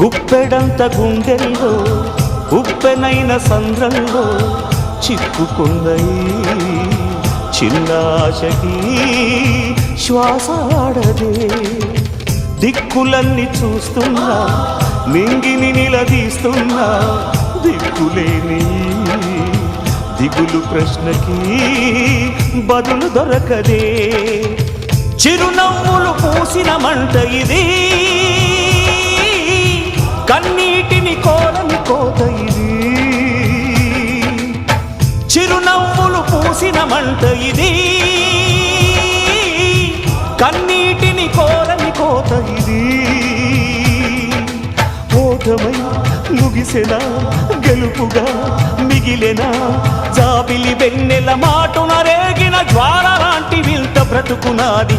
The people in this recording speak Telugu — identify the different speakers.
Speaker 1: గుప్పెడంత గుండెల్లో ఉప్పెనైన సంద్రంలో చిక్కుకున్నయి చిన్నాశకి శ్వాసాడదే దిక్కులన్నీ చూస్తున్నా నింగిని నిలదీస్తున్నా దిక్కులేని దిగులు ప్రశ్నకి బదులు దొరకదే చిరునవ్వులు పూసిన మంట ఇది కన్నీటిని కోరని కోత ఇది చిరునవ్వులు పూసిన మంట ఇది కన్నీటిని కోరని కోత ఇది ఓటమై ముగిసెనా గెలుపుగా మిగిలెనా జాబిలి వెన్నెల మాటున రేగిన జ్వాల లాంటి వింత బ్రతుకునాది